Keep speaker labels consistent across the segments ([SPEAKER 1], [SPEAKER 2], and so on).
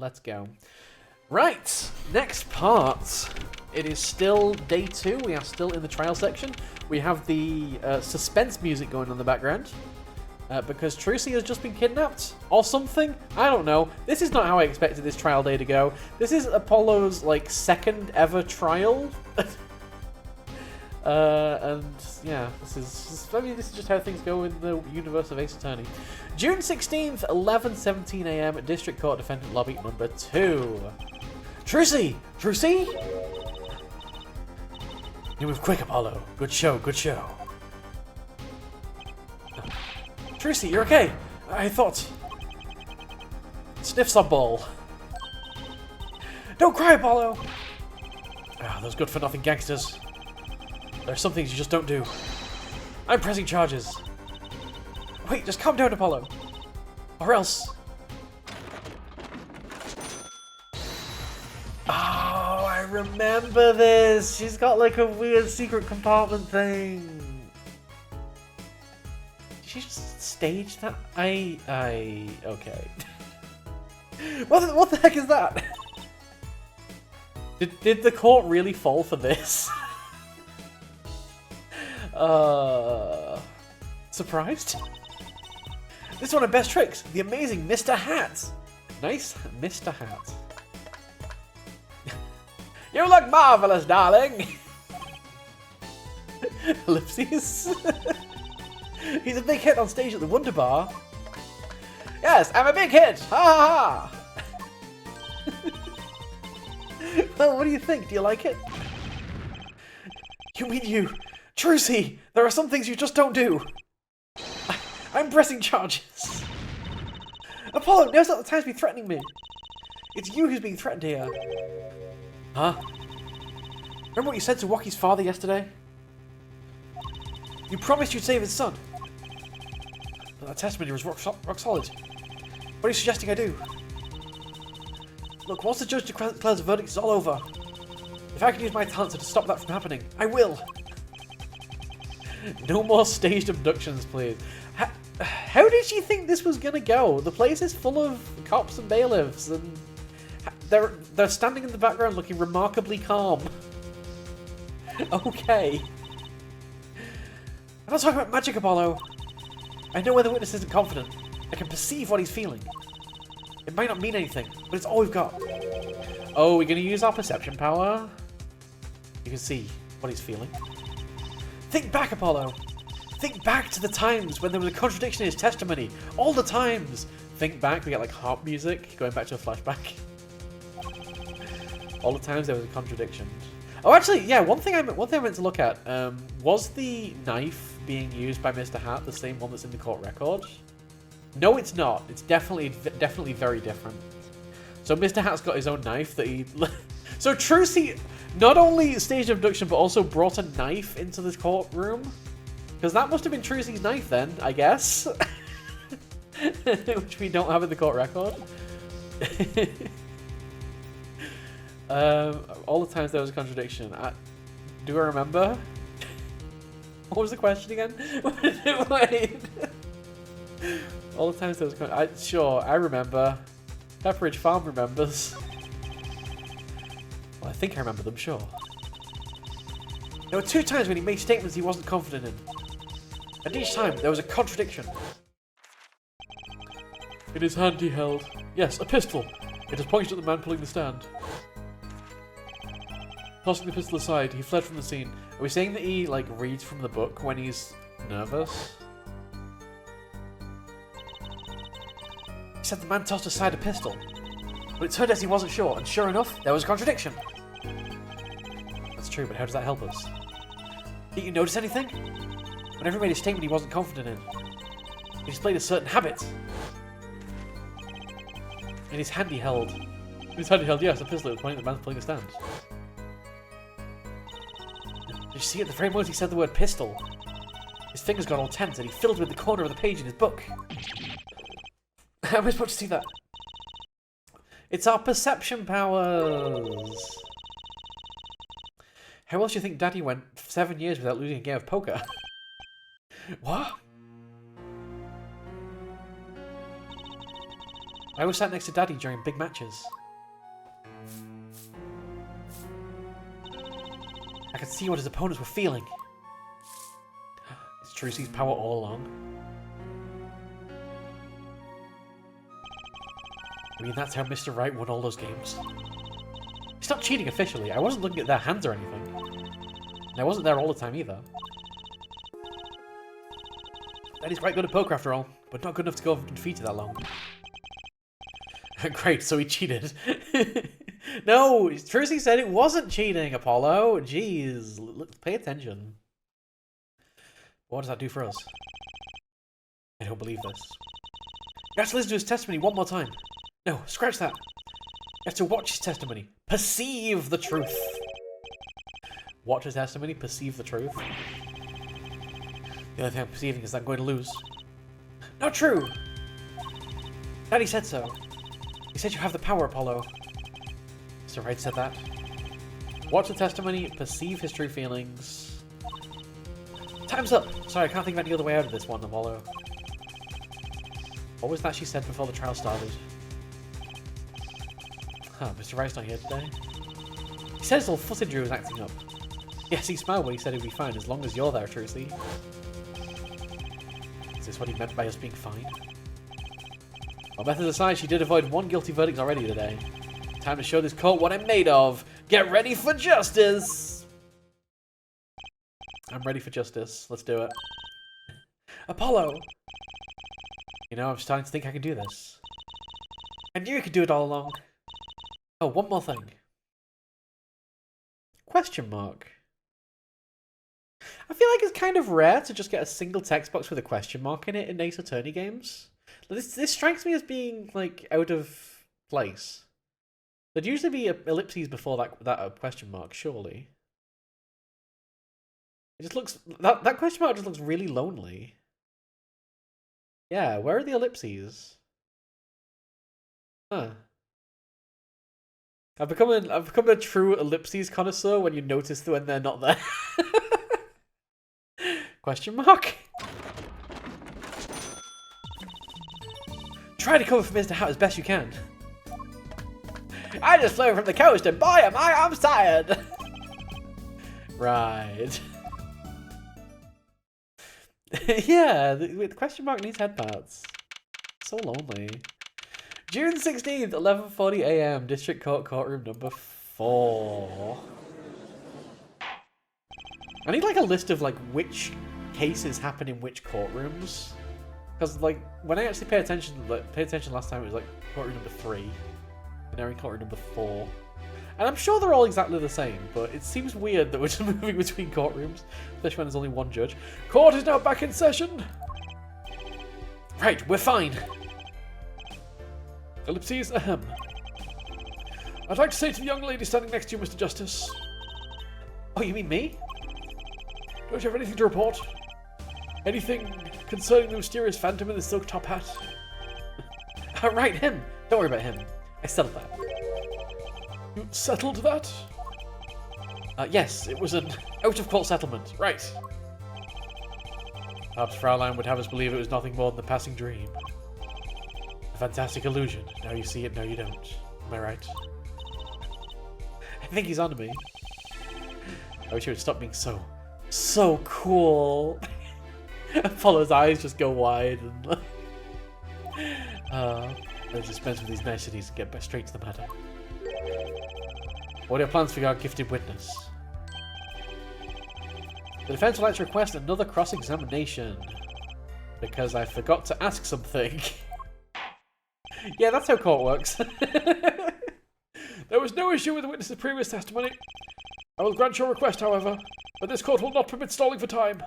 [SPEAKER 1] Let's go. Right, next part. It is still day 2. We are still in the trial section. We have the suspense music going on in the background. Because Trucy has just been kidnapped. Or something. I don't know. This is not how I expected this trial day to go. This is Apollo's, like, second ever trial. And, yeah, this is just how things go in the universe of Ace Attorney. June 16th, 11:17 AM, District Court Defendant Lobby number 2. Trucy! Trucy? You move quick, Apollo. Good show, good show. Trucy, you're okay. I thought... Sniff some ball. Don't cry, Apollo! Ah, those good-for-nothing gangsters. There are some things you just don't do. I'm pressing charges. Wait, just calm down, Apollo. Or else... Oh, I remember this! She's got like a weird secret compartment thing. Did she just stage that? Okay. What the heck is that? Did the court really fall for this? Surprised? This is one of best tricks. The amazing Mr. Hat. Nice, Mr. Hat. You look marvelous, darling. Ellipses. He's a big hit on stage at the Wonder Bar. Yes, I'm a big hit. Ha ha ha. Well, what do you think? Do you like it? You mean you? Trucy, there are some things you just don't do. I'm pressing charges. Apollo, now's not the time to be threatening me. It's you who's being threatened here. Huh? Remember what you said to Waki's father yesterday? You promised you'd save his son. But that testimony was rock solid. What are you suggesting I do? Look, once the judge declares the verdict is all over, if I can use my talent to stop that from happening, I will. No more staged abductions, please. How did she think this was gonna go? The place is full of cops and bailiffs, and they're standing in the background looking remarkably calm. Okay. I'm not talking about magic, Apollo. I know when the witness isn't confident. I can perceive what he's feeling. It might not mean anything, but it's all we've got. Oh, we're gonna use our perception power? You can see what he's feeling. Think back, Apollo. Think back to the times when there was a contradiction in his testimony. All the times. Think back, we get like harp music, going back to a flashback. All the times there was a contradiction. Oh, actually, yeah, one thing I meant to look at, was the knife being used by Mr. Hat the same one that's in the court record? No, it's not. It's definitely very different. So Mr. Hat's got his own knife that he... So Trucy not only staged abduction, but also brought a knife into this courtroom? Because that must have been Trucy's knife then, I guess. Which we don't have in the court record. All the times there was a contradiction. Do I remember? What was the question again? Wait. All the times there was sure, I remember. Pepperidge Farm remembers. Well, I think I remember them, sure. There were 2 times when he made statements he wasn't confident in. And each time, there was a contradiction. In his hand he held, yes, a pistol. It was pointed at the man pulling the stand. Tossing the pistol aside, he fled from the scene. Are we saying that he, like, reads from the book when he's nervous? He said the man tossed aside a pistol. But it turned out he wasn't sure, and sure enough, there was a contradiction. That's true, but how does that help us? Didn't you notice anything? Whenever he made a statement he wasn't confident in, he displayed a certain habit. In his hand he held, yes, a pistol. It was pointing at the man pulling the stand. Did you see at the very moment he said the word pistol? His fingers got all tense and he fiddled with the corner of the page in his book. How am I supposed to see that? It's our perception powers. How else do you think Daddy went 7 years without losing a game of poker? What? I always sat next to Daddy during big matches. I could see what his opponents were feeling. It's Trucy's power all along. I mean, that's how Mr. Right won all those games. It's not cheating officially. I wasn't looking at their hands or anything. And I wasn't there all the time either. Daddy's quite good at poker after all, but not good enough to go undefeated that long. Great, so he cheated. No, Trucy said it wasn't cheating, Apollo. Jeez, pay attention. What does that do for us? I don't believe this. You have to listen to his testimony one more time. No, scratch that. You have to watch his testimony. Perceive the truth. Watch his testimony, perceive the truth. The only thing I'm perceiving is that I'm going to lose. Not true! Daddy said so. He said you have the power, Apollo. Mr. Wright said that. Watch the testimony, perceive his true feelings. Time's up! Sorry, I can't think of any other way out of this one, Apollo. What was that she said before the trial started? Huh, Mr. Wright's not here today. He said his little foot injury was acting up. Yes, he smiled when he said he'd be fine as long as you're there, Trucy. Is this what he meant by us being fine? Well, methods aside, she did avoid one guilty verdict already today. Time to show this court what I'm made of. Get ready for justice! I'm ready for justice. Let's do it. Apollo! You know, I'm starting to think I can do this. I knew you could do it all along. Oh, one more thing. Question mark. I feel like it's kind of rare to just get a single text box with a question mark in it in Ace Attorney games. This strikes me as being, like, out of place. There'd usually be ellipses before that question mark, surely. It just looks... That question mark just looks really lonely. Yeah, where are the ellipses? Huh. I've become a true ellipses connoisseur when you notice when they're not there. Question mark? Try to cover for Mr. Hat as best you can. I just flew from the coast and boy am I'm tired. Right. Yeah, the question mark needs head parts. So lonely. June 16th, 11:40 AM, District Court Courtroom number 4. I need like a list of like which cases happen in which courtrooms. Because like when I actually paid attention last time, it was like courtroom number 3. And now we're in courtroom number 4. And I'm sure they're all exactly the same, but it seems weird that we're just moving between courtrooms, especially when there's only one judge. Court is now back in session. Right, we're fine. Ellipses, ahem. I'd like to say to the young lady standing next to you, Mr. Justice. Oh, you mean me? Don't you have anything to report? Anything concerning the mysterious phantom in the silk top hat? Right, him. Don't worry about him. I settled that. You settled that? Yes, it was an out-of-court settlement. Right. Perhaps Fraulein would have us believe it was nothing more than a passing dream. A fantastic illusion. Now you see it, now you don't. Am I right? I think he's onto me. I wish he would stop being so cool. Apollo's eyes just go wide and let's dispense with these niceties and get straight to the matter. What are your plans for your gifted witness? The defense would like to request another cross-examination because I forgot to ask something. Yeah, that's how court works. There was no issue with the witness's previous testimony. I will grant your request, however, but this court will not permit stalling for time.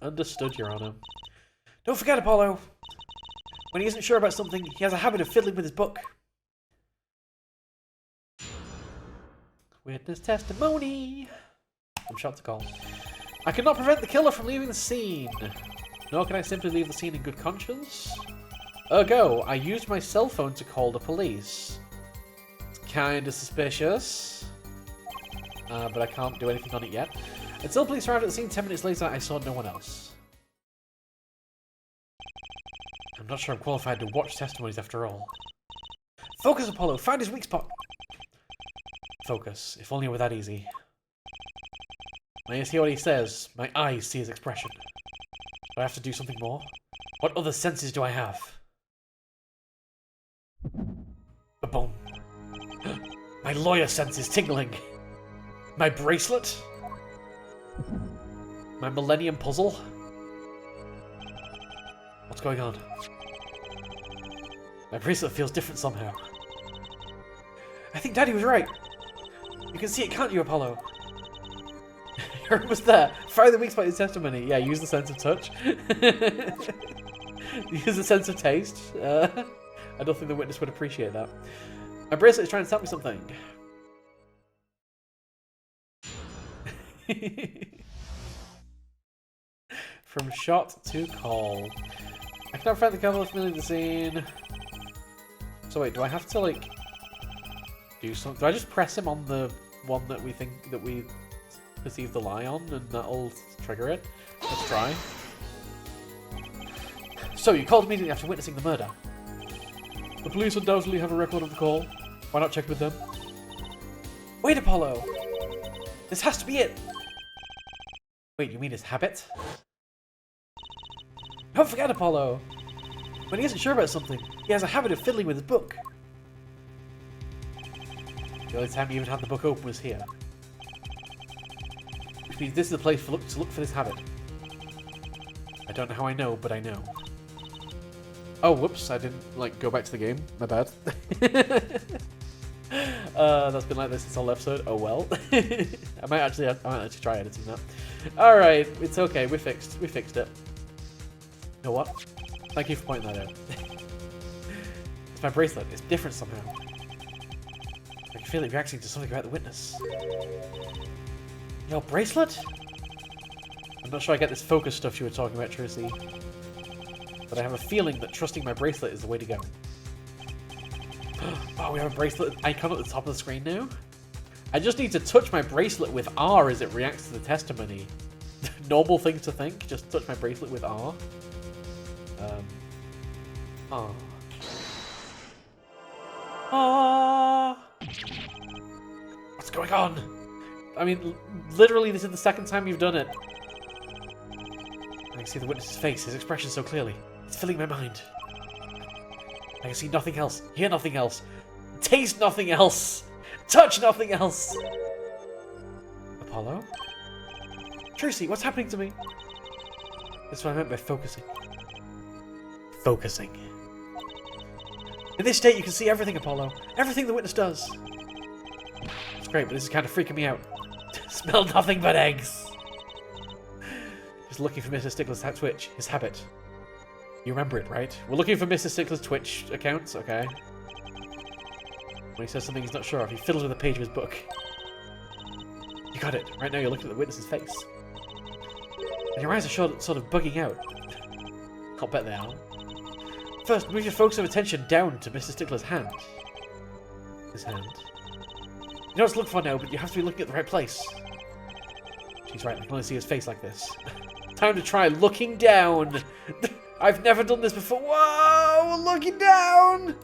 [SPEAKER 1] Understood, Your Honor. Don't forget, Apollo. When he isn't sure about something, he has a habit of fiddling with his book. Witness testimony. I'm shot to call. I cannot prevent the killer from leaving the scene. Nor can I simply leave the scene in good conscience. Ergo, I used my cell phone to call the police. It's kinda suspicious. But I can't do anything on it yet. Until police arrived at the scene 10 minutes later, I saw no one else. I'm not sure I'm qualified to watch testimonies after all. Focus, Apollo! Find his weak spot! Focus. If only it were that easy. When I hear what he says, my eyes see his expression. Do I have to do something more? What other senses do I have? Ba-boom. My lawyer sense is tingling. My bracelet? My Millennium Puzzle? What's going on? My bracelet feels different somehow. I think Daddy was right. You can see it, can't you, Apollo? You're almost there. Find the weak spot in his testimony. Yeah, use the sense of touch. Use the sense of taste. I don't think the witness would appreciate that. My bracelet is trying to tell me something. From shot to call. I cannot find the camera familiar the scene. So wait, do I have to like do something? Do I just press him on the one that we think that we perceive the lie on, and that'll trigger it? Let's try. So you called immediately after witnessing the murder. The police undoubtedly have a record of the call. Why not check with them? Wait, Apollo! This has to be it! Wait, you mean his habit? Don't forget, Apollo! When he isn't sure about something, he has a habit of fiddling with his book. The only time he even had the book open was here. Which means this is the place to look for this habit. I don't know how I know, but I know. Oh, whoops, I didn't, like, go back to the game. My bad. That's been like this since our episode. Oh well. I might actually try editing that. Alright, it's okay, we fixed it. You know what? Thank you for pointing that out. It's my bracelet. It's different somehow. I can feel it reacting to something about the witness. Your bracelet? I'm not sure I get this focus stuff you were talking about, Trucy. But I have a feeling that trusting my bracelet is the way to go. Oh, we have a bracelet icon at the top of the screen now? I just need to touch my bracelet with R as it reacts to the testimony. Normal thing to think, just touch my bracelet with R. What's going on? I mean, literally, this is the second time you've done it. I can see the witness's face, his expression so clearly. It's filling my mind. I can see nothing else, hear nothing else, taste nothing else, touch nothing else. Apollo? Trucy, what's happening to me? That's what I meant by focusing. Focusing. In this state, you can see everything, Apollo. Everything the witness does. It's great, but this is kind of freaking me out. Smell nothing but eggs. Just looking for Mr. Stickler's Twitch, his habit. You remember it, right? We're looking for Mr. Stickler's Twitch accounts, okay. When he says something he's not sure of, he fiddles with a page of his book. You got it. Right now you're looking at the witness's face. And your eyes are sort of bugging out. I'll bet they are. First, move your focus of attention down to Mr. Stickler's hand. His hand. You know what to look for now, but you have to be looking at the right place. She's right, I can only see his face like this. Time to try looking down! I've never done this before. Whoa! Looking down!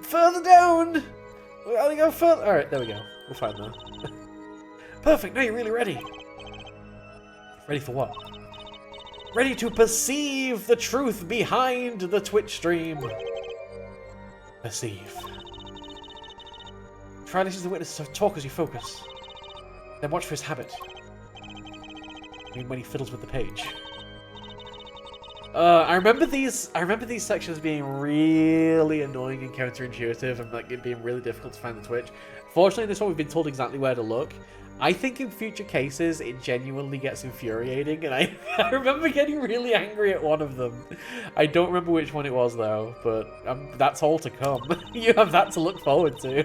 [SPEAKER 1] Further down! We're only go further. Alright, there we go. We'll find that. Perfect, now you're really ready. Ready for what? Ready to perceive the truth behind the Twitch stream. Perceive. Try listening to the witness talk as you focus. Then watch for his habit. I mean, when he fiddles with the page. I remember these sections being really annoying and counterintuitive, and like it being really difficult to find the Twitch. Fortunately, this one we've been told exactly where to look. I think in future cases it genuinely gets infuriating, and I remember getting really angry at one of them. I don't remember which one it was though, but that's all to come. You have that to look forward to.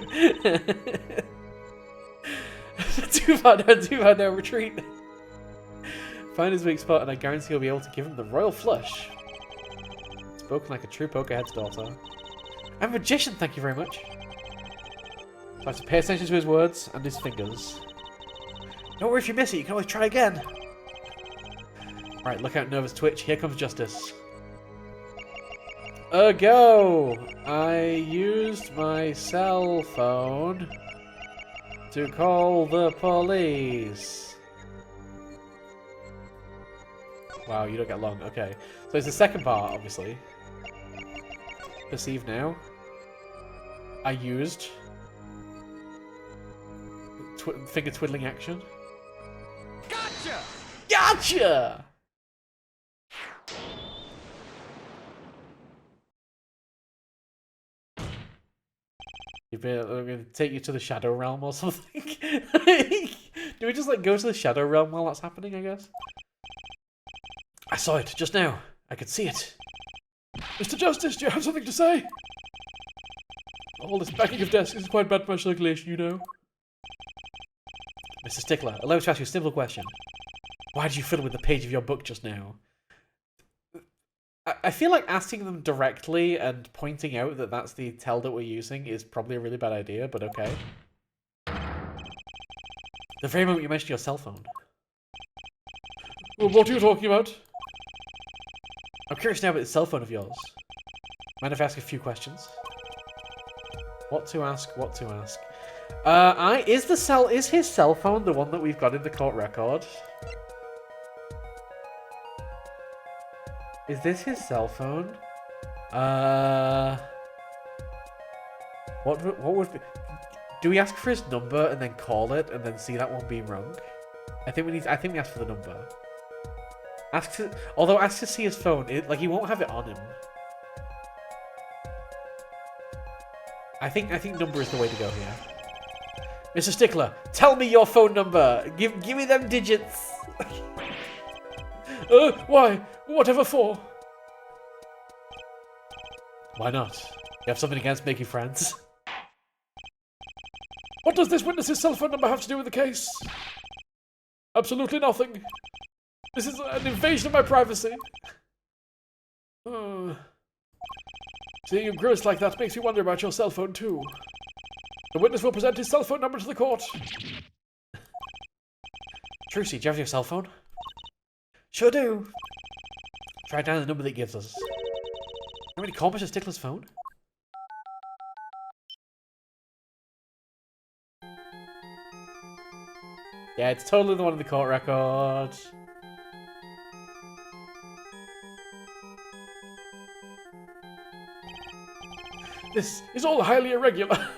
[SPEAKER 1] Too far down, retreat. Find his weak spot, and I guarantee you'll be able to give him the royal flush. Spoken like a true Pokehead's daughter. I'm a magician, thank you very much. So I have to pay attention to his words and his fingers. Don't worry if you miss it, you can always try again. Right, look out, nervous Twitch. Here comes justice. ago, I used my cell phone to call the police. Wow, you don't get long. Okay. So it's the second part, obviously. Perceive now. I used finger twiddling action.
[SPEAKER 2] Gotcha!
[SPEAKER 1] Gotcha! I'm gonna take you to the Shadow Realm or something. Do we just like go to the Shadow Realm while that's happening, I guess? I saw it just now. I could see it. Mr. Justice, do you have something to say? All this backing of desks is quite bad for my circulation, you know. Mr. Stickler, allow me to ask you a simple question. Why did you fiddle with the page of your book just now? I feel like asking them directly and pointing out that that's the tell that we're using is probably a really bad idea, but okay. The very moment you mentioned your cell phone. Well, what are you talking about? I'm curious now about this cell phone of yours. Mind if I ask a few questions? What to ask, what to ask. Is his cell phone the one that we've got in the court record? Is this his cell phone? What would be... Do we ask for his number and then call it and then see that one being wrong? I think we ask for the number. Ask to see his phone. Like he won't have it on him. I think number is the way to go here. Mr. Stickler, tell me your phone number. Give me them digits. Why? Whatever for? Why not? You have something against making friends? What does this witness's cell phone number have to do with the case? Absolutely nothing. This is an invasion of my privacy. Seeing you grimace like that makes me wonder about your cell phone too. The witness will present his cell phone number to the court. Trucy, do you have your cell phone? Sure do. Try down the number that it gives us. How many call Mr. Stickler's phone? Yeah, it's totally the one in the court record. This is all highly irregular.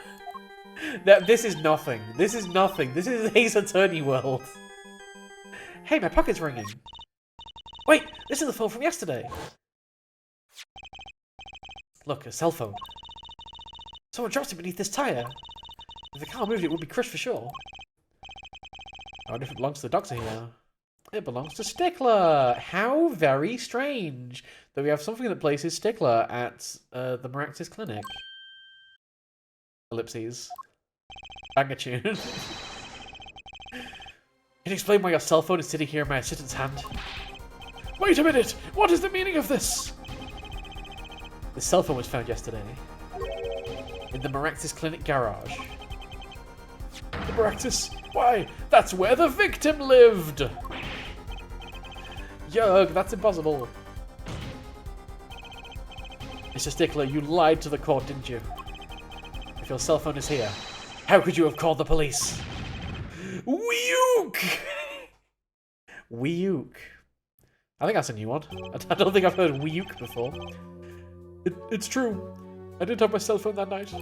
[SPEAKER 1] This is nothing. This is nothing. This is Ace Attorney world. Hey, my pocket's ringing. Wait, this is the phone from yesterday. Look, a cell phone. Someone dropped it beneath this tire. If the car moved, it would be crushed for sure. I wonder if it belongs to the doctor here. It belongs to Stickler. How very strange that we have something that places Stickler at the Miraculous Clinic. Ellipses. Banger tune. Can you explain why your cell phone is sitting here in my assistant's hand? Wait a minute! What is the meaning of this? The cell phone was found yesterday. In the Miraculous Clinic garage. The Miraculous? Why, that's where the victim lived! Yugg, that's impossible. Mr. Stickler, you lied to the court, didn't you? If your cell phone is here, how could you have called the police? Weeuk! Weeuk. I think that's a new one. I don't think I've heard Weeuk before. It's true. I didn't have my cell phone that night.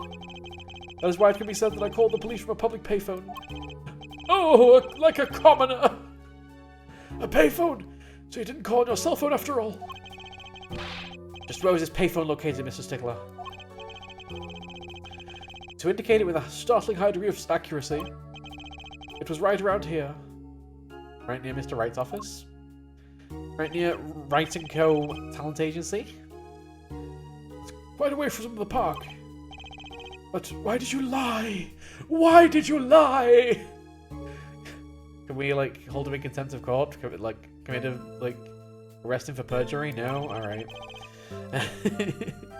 [SPEAKER 1] That is why it can be said that I called the police from a public payphone. Oh, like a commoner! A payphone! So you didn't call on your cell phone after all? Just where was this payphone located, Mr. Stickler? To indicate it with a startling high degree of accuracy, it was right around here. Right near Mr. Wright's office? Right near Wright & Co. Talent Agency? It's quite away from the park. But why did you lie? Why did you lie? Can we, like, hold him in contempt of court? Can we, like, arrest him for perjury? No? Alright.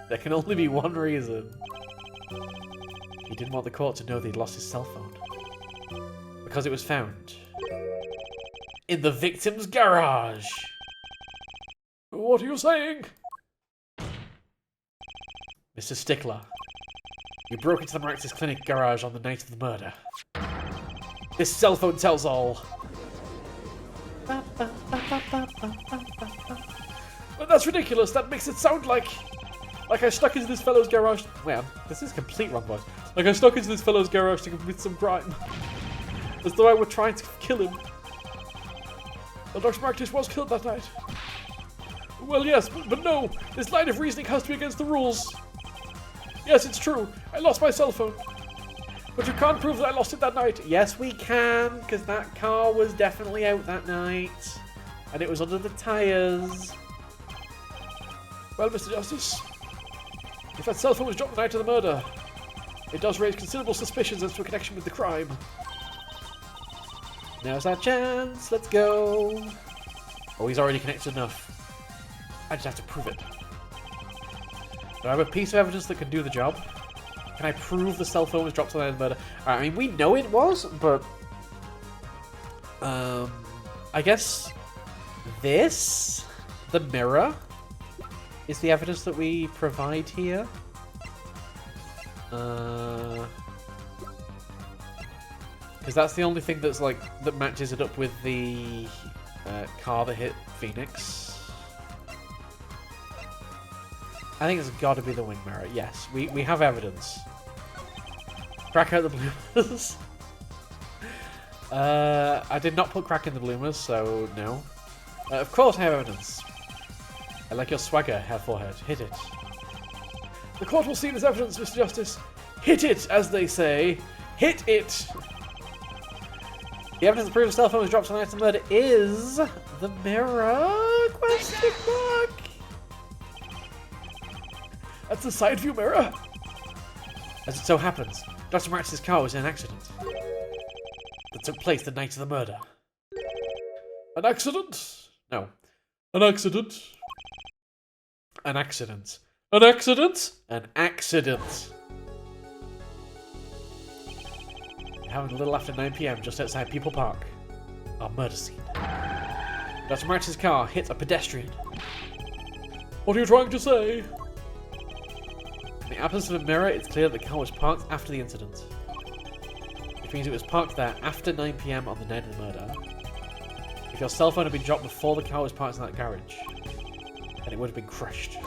[SPEAKER 1] There can only be one reason. He didn't want the court to know that he'd lost his cell phone. Because it was found in the victim's garage. What are you saying? Mr. Stickler, you broke into the Marxist clinic garage on the night of the murder. This cell phone tells all. But that's ridiculous. That makes it sound like I snuck into this fellow's garage. Wait, this is complete wrong voice. Like I snuck into this fellow's garage to commit some crime. As though I were trying to kill him. Well, Dr. Marcus was killed that night. Well, yes, but no. This line of reasoning has to be against the rules. Yes, it's true. I lost my cell phone. But you can't prove that I lost it that night. Yes, we can, because that car was definitely out that night. And it was under the tyres. Well, Mr. Justice, if that cell phone was dropped the night of the murder, it does raise considerable suspicions as to a connection with the crime. Now's our chance. Let's go. Oh, he's already connected enough. I just have to prove it. Do I have a piece of evidence that can do the job? Can I prove the cell phone was dropped on the night of the murder? Alright, I mean, we know it was, but... I guess... this... the mirror... is the evidence that we provide here. Because that's the only thing that's, like, that matches it up with the car that hit Phoenix. I think it's got to be the wing mirror. Yes, we have evidence. Crack out the bloomers. I did not put crack in the bloomers, so no. Of course I have evidence. I like your swagger, Herr Forehead. Hit it. The court will see this evidence, Mr. Justice. Hit it, as they say. Hit it! The evidence that proves the cell phone was dropped on the night of the murder is... the mirror? Question mark? That's the side view mirror? As it so happens, Dr. Marx's car was in an accident that took place the night of the murder. An accident? No. An accident. An accident. An accident? An accident. It happened a little after 9 PM just outside People Park. Our murder scene. Dr. Marx's car hit a pedestrian. What are you trying to say? In the absence of a mirror, it's clear that the car was parked after the incident. Which means it was parked there after 9 PM on the night of the murder. If your cell phone had been dropped before the car was parked in that garage, then it would have been crushed.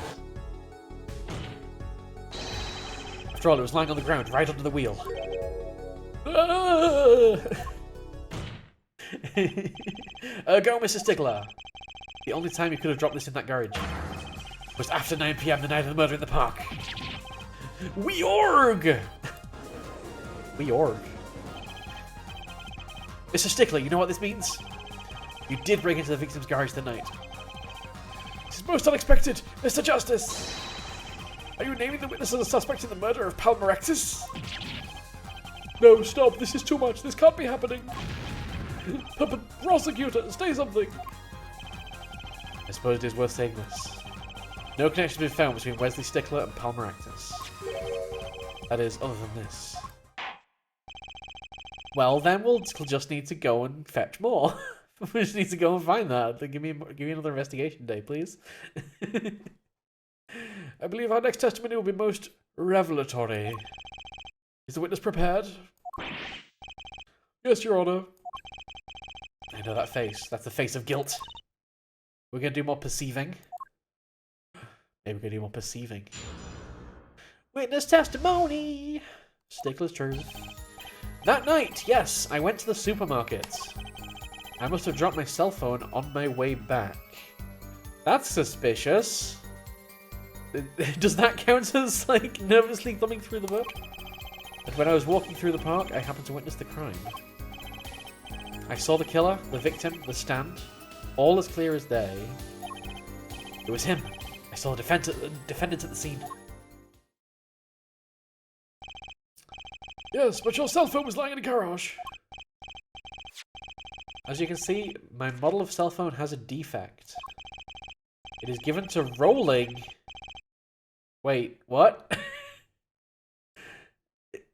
[SPEAKER 1] After all, it was lying on the ground right under the wheel. Go, Mr. Stickler. The only time you could have dropped this in that garage was after 9 PM the night of the murder in the park. We-org! We-org. Mr. Stickler, you know what this means? You did break into the victim's garage that night. This is most unexpected, Mr. Justice! Are you naming the witness as a suspect in the murder of Palmer Rectus? No, stop, this is too much, this can't be happening. Prosecutor, say something! I suppose it is worth saying this. No connection has been found between Wesley Stickler and Palmer Rectus. That is, other than this. Well, then we'll just need to go and fetch more. We just need to go and find that. Give me another investigation day, please. I believe our next testimony will be most revelatory. Is the witness prepared? Yes, Your Honor. I know that face. That's the face of guilt. We're going to do more perceiving. Maybe we're going to do more perceiving. Witness testimony! Stickler's truth. That night, yes, I went to the supermarket. I must have dropped my cell phone on my way back. That's suspicious. Does that count as, like, nervously thumbing through the book? And when I was walking through the park, I happened to witness the crime. I saw the killer, the victim, the stand, all as clear as day. It was him. I saw the defendant at the scene. Yes, but your cell phone was lying in a garage. As you can see, my model of cell phone has a defect. It is given to rolling. Wait, what?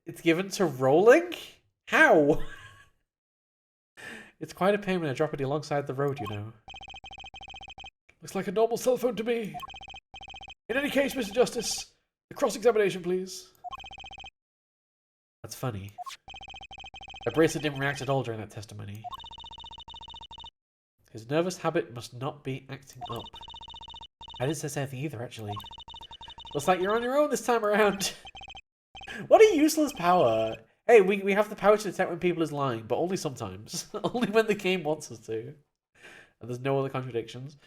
[SPEAKER 1] It's given to rolling? How? It's quite a pain when I drop it alongside the road, you know. Looks like a normal cell phone to me. In any case, Mr. Justice, A cross-examination, please. That's funny. The bracelet didn't react at all during that testimony. His nervous habit must not be acting up. I didn't say anything either, actually. Looks like you're on your own this time around. What a useless power. Hey, we have the power to detect when people is lying, but only sometimes. Only when the game wants us to. And there's no other contradictions.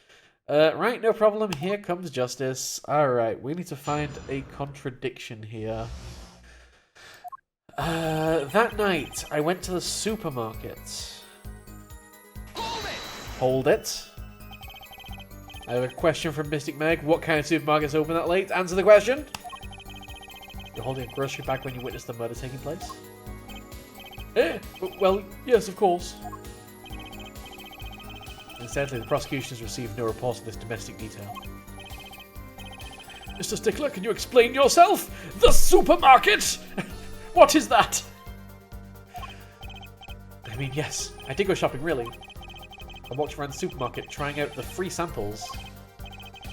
[SPEAKER 1] Right, no problem. Here comes justice. Alright, we need to find a contradiction here. That night, I went to the supermarket. Hold it. I have a question from Mystic Meg. What kind of supermarket is open that late? Answer the question. You're holding a grocery bag when you witnessed the murder taking place? Well, yes, of course. Incidentally, the prosecution has received no reports of this domestic detail. Mr. Stickler, can you explain yourself? The supermarket! What is that? I mean, yes, I did go shopping, really. I walked around the supermarket trying out the free samples.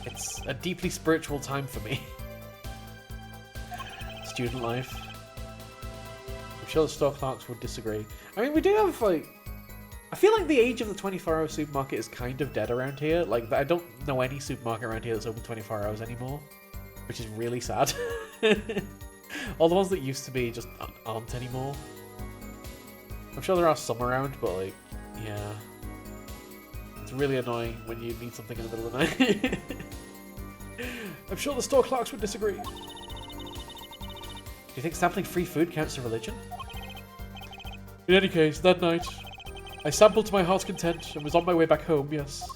[SPEAKER 1] It's a deeply spiritual time for me. Student life. I'm sure the store clerks would disagree. I mean, we do have, like... I feel like the age of the 24-hour supermarket is kind of dead around here. Like, I don't know any supermarket around here that's open 24 hours anymore. Which is really sad. All the ones that used to be just aren't anymore. I'm sure there are some around, but, like, yeah. It's really annoying when you need something in the middle of the night. I'm sure the store clerks would disagree. Do you think sampling free food counts as religion? In any case, that night, I sampled to my heart's content and was on my way back home, yes.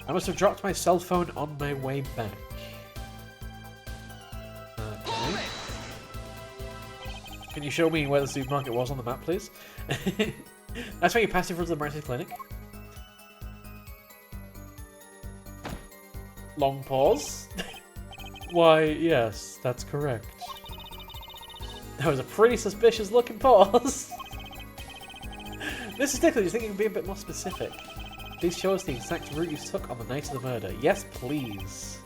[SPEAKER 1] I must have dropped my cell phone on my way back. Okay. Can you show me where the supermarket was on the map, please? That's where you passed in front of the Mindez clinic. Long pause. Why, yes, that's correct. That was a pretty suspicious looking pause. Mr. Stickler, do you think you can be a bit more specific? Please show us the exact route you took on the night of the murder. Yes, please.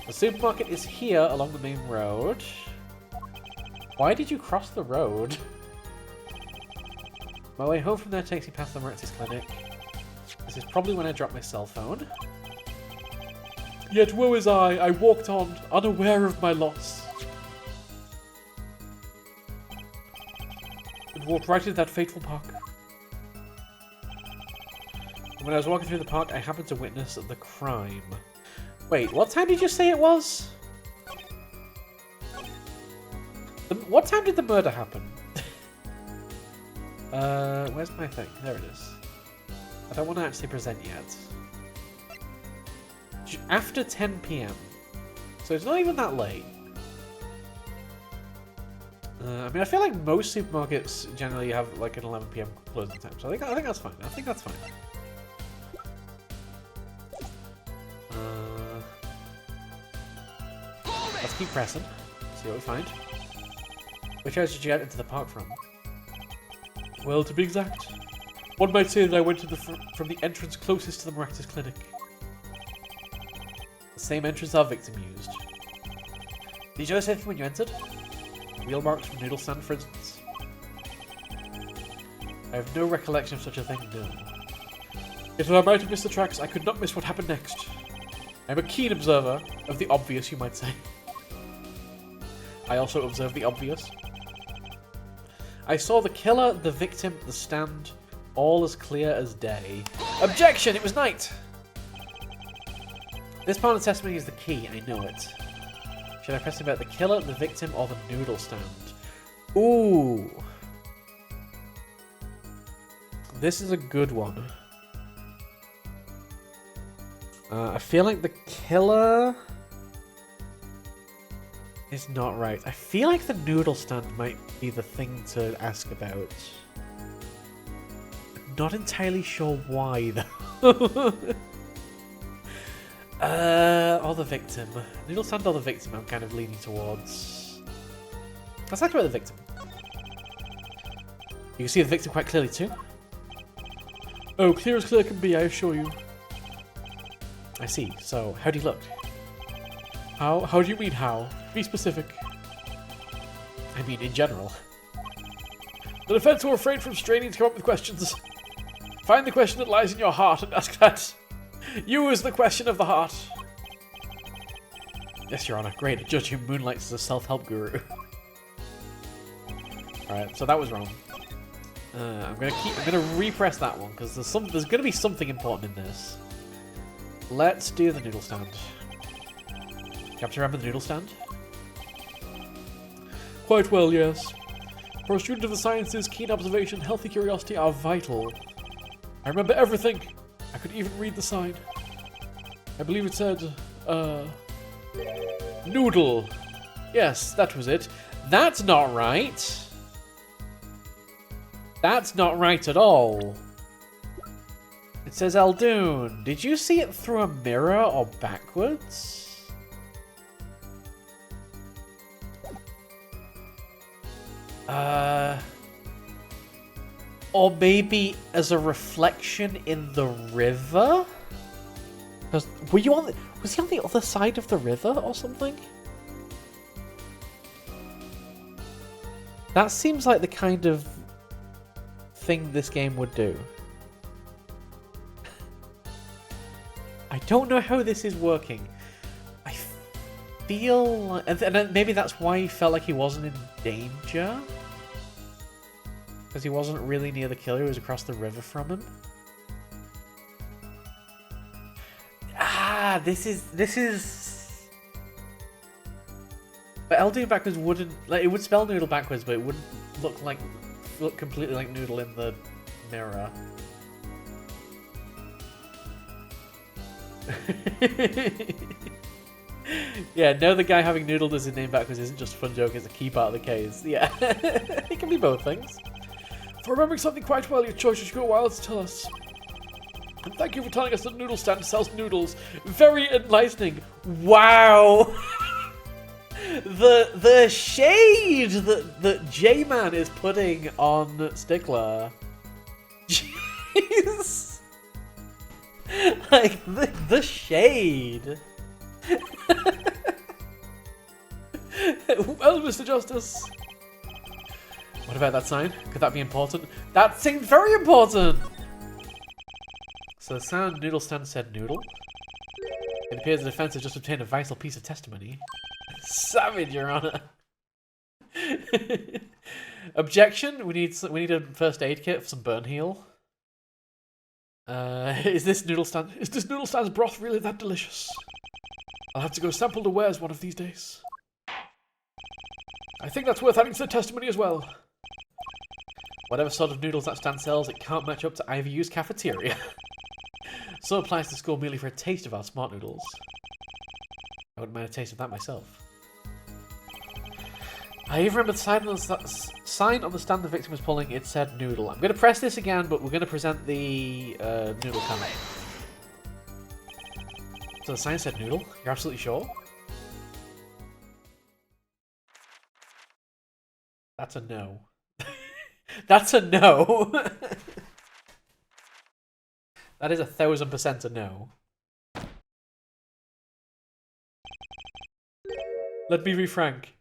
[SPEAKER 1] The supermarket is here along the main road. Why did you cross the road? My way home from there takes me past the Mindez clinic. This is probably when I dropped my cell phone. Yet woe is I walked on, unaware of my loss. And walked right into that fateful park. And when I was walking through the park, I happened to witness the crime. Wait, what time did you say it was? What time did the murder happen? Where's my thing? There it is. I don't want to actually present yet. After 10 PM. So it's not even that late. I mean, I feel like most supermarkets generally have like an 11 PM closing time. So I think that's fine. I think that's fine. Let's keep pressing. See what we find. Which house did you get into the park from? Well, to be exact, one might say that I went to from the entrance closest to the Mindez clinic. The same entrance our victim used. Did you notice anything when you entered? Wheel marks from noodle stand, for instance? I have no recollection of such a thing, no. Yet though I might have missed the tracks, I could not miss what happened next. I am a keen observer of the obvious, you might say. I also observe the obvious. I saw the killer, the victim, the stand, all as clear as day. Objection! It was night! This part of the testimony is the key, I know it. Should I press about the killer, the victim, or the noodle stand? Ooh! This is a good one. I feel like the killer is not right. I feel like the noodle stand might be the thing to ask about. I'm not entirely sure why, though. Or the victim. Noodle stand or the victim I'm kind of leaning towards. Let's talk about the victim. You can see the victim quite clearly too. Oh, clear as clear can be, I assure you. I see. So, how do you look? How do you mean how? Be specific. I mean, in general. The defense will refrain from straining to come up with questions. Find the question that lies in your heart and ask that. Use the question of the heart. Yes, Your Honor. Great. A judge who moonlights as a self-help guru. Alright, so that was wrong. I'm gonna repress that one because there's gonna be something important in this. Let's do the noodle stand. You have to remember the noodle stand? Quite well, yes. For a student of the sciences, keen observation and healthy curiosity are vital. I remember everything. I could even read the sign. I believe it said, noodle. Yes, that was it. That's not right. That's not right at all. It says Eldoon. Did you see it through a mirror or backwards? Or maybe as a reflection in the river? Was he on the other side of the river or something? That seems like the kind of thing this game would do. I don't know how this is working. I feel like... And maybe that's why he felt like he wasn't in danger? Because he wasn't really near the killer who was across the river from him? Ah, this is... But Eldoon backwards wouldn't... Like, it would spell noodle backwards, but it wouldn't look completely like noodle in the mirror. Yeah, no, the guy having noodled as his name backwards isn't just a fun joke, it's a key part of the case. Yeah, it can be both things. For remembering something quite well, your choice should go a while to tell us. And thank you for telling us that Noodle Stand sells noodles. Very enlightening. Wow! The shade that J-Man is putting on Stickler. Jeez. Like, the shade. Well, Mr. Justice. What about that sign? Could that be important? That seemed very important! So the sound Noodle Stand said noodle. It appears the defense has just obtained a vital piece of testimony. Savage, Your Honor. Objection? We need a first aid kit for some burn heal. Is this Noodle Stand's broth really that delicious? I'll have to go sample the wares one of these days. I think that's worth adding to the testimony as well. Whatever sort of noodles that stand sells, it can't match up to IVU's cafeteria. So applies to school merely for a taste of our smart noodles. I wouldn't mind a taste of that myself. I even remember the sign on the stand the victim was pulling, it said noodle. I'm going to press this again, but we're going to present the noodle comment. So the sign said noodle? You're absolutely sure? That's a no. That's a no. That is 1000% a no. Let me be frank.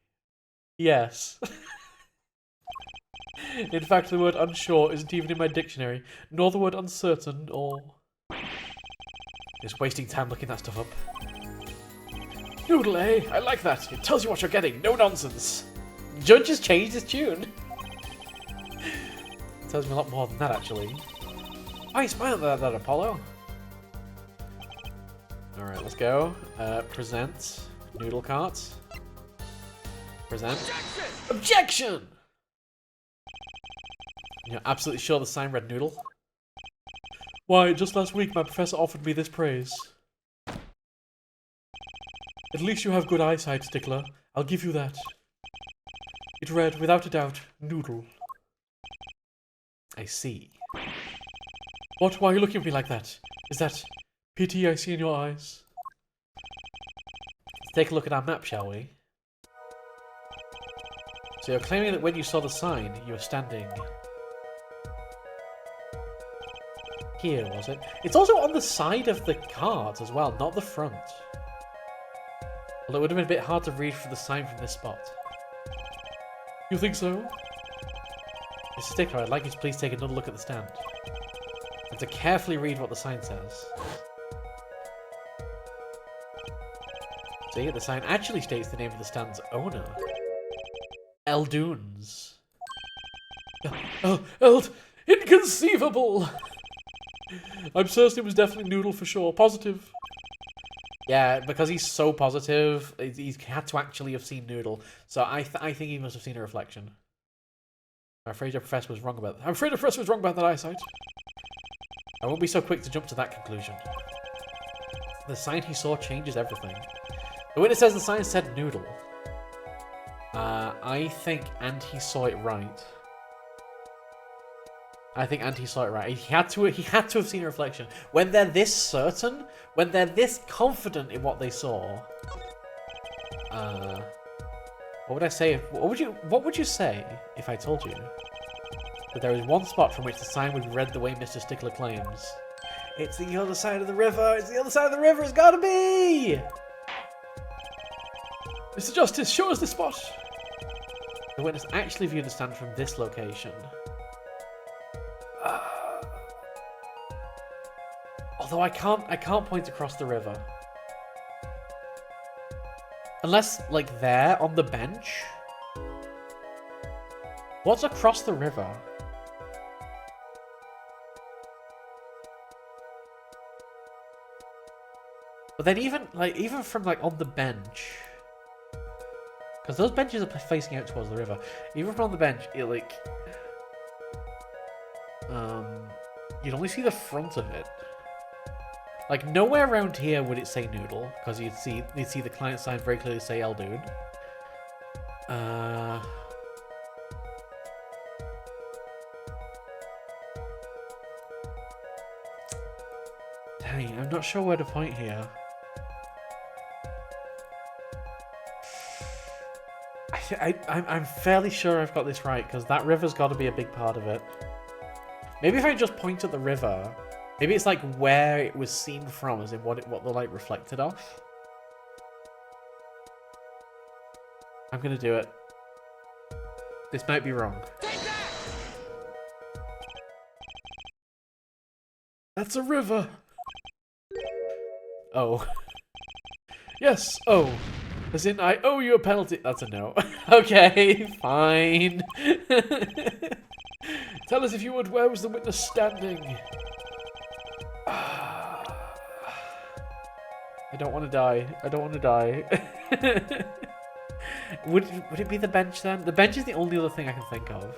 [SPEAKER 1] Yes. In fact, the word unsure isn't even in my dictionary, nor the word uncertain or... Just wasting time looking that stuff up. Noodle, eh? I like that. It tells you what you're getting. No nonsense. Judge has changed his tune. Tells me a lot more than that, actually. Oh, you smiled at that, Apollo. Alright, let's go. Present. Noodle cart. Present. Objection! Objection! You're absolutely sure the sign read noodle? Why, just last week my professor offered me this praise. At least you have good eyesight, Stickler. I'll give you that. It read, without a doubt, noodle. I see. What? Why are you looking at me like that? Is that pity I see in your eyes? Let's take a look at our map, shall we? So you're claiming that when you saw the sign, you were standing... Here, was it? It's also on the side of the cart as well, not the front. Well, it would have been a bit hard to read from the sign from this spot. You think so? Mr. Stickler, I'd like you to please take another look at the stand. And to carefully read what the sign says. See, the sign actually states the name of the stand's owner. Eldoons. Eld! Inconceivable! I'm certain it was definitely Noodle for sure. Positive. Yeah, because he's so positive, he had to actually have seen Noodle. So I think he must have seen a reflection. I'm afraid your professor was wrong about that. I'm afraid the professor was wrong about that eyesight. I won't be so quick to jump to that conclusion. The sign he saw changes everything. The witness says the sign said Noodle. I think Auntie saw it right. I think Auntie saw it right. He had to have seen a reflection. When they're this certain, when they're this confident in what they saw. What would I say? What would you say if I told you that there is one spot from which the sign would be read the way Mr. Stickler claims? It's the other side of the river. It's the other side of the river. It's gotta be. Mr. Justice, show us the spot. The witness actually viewed the stand from this location. Although I can't point across the river. Unless, like, there, on the bench. What's across the river? But then even from, like, on the bench... Because those benches are facing out towards the river. Even from on the bench, it, like... You'd only see the front of it. Like, nowhere around here would it say Noodle, because you'd see the client sign very clearly say Eldoon. Dang, I'm not sure where to point here. I'm fairly sure I've got this right, because that river's got to be a big part of it. Maybe if I just point at the river... Maybe it's like where it was seen from, as in what the light reflected off. I'm gonna do it. This might be wrong. That's a river. Oh. Yes, oh. As in, I owe you a penalty. That's a no. Okay, fine. Tell us if you would, where was the witness standing? I don't want to die. I don't want to die. Would it be the bench then? The bench is the only other thing I can think of.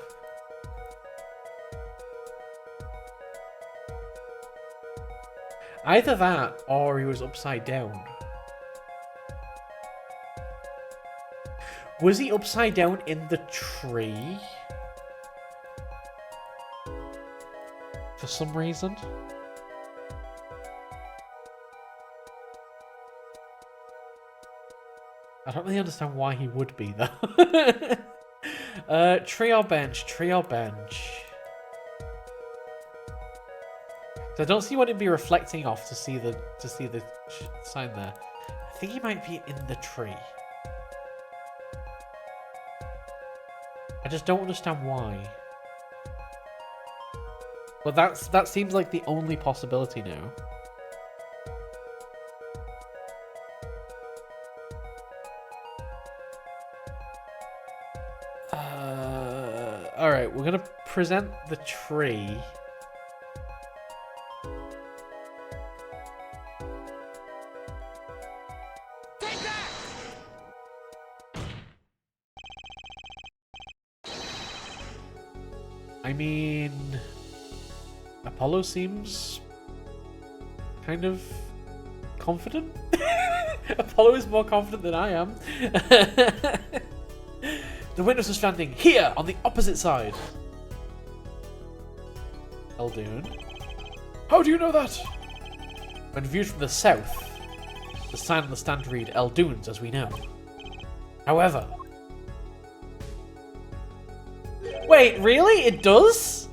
[SPEAKER 1] Either that, or he was upside down. Was he upside down in the tree? For some reason? I don't really understand why he would be, though. Tree or bench? Tree or bench? So I don't see what it'd be reflecting off to see the sign there. I think he might be in the tree. I just don't understand why. But that seems like the only possibility now. Alright, we're gonna present the tree.
[SPEAKER 2] Take that!
[SPEAKER 1] I mean, Apollo seems kind of confident. Apollo is more confident than I am. The witness was standing here on the opposite side. Eldoon. How do you know that? When viewed from the south, the sign on the stand read Eldoons, as we know. However... Wait, really? It does?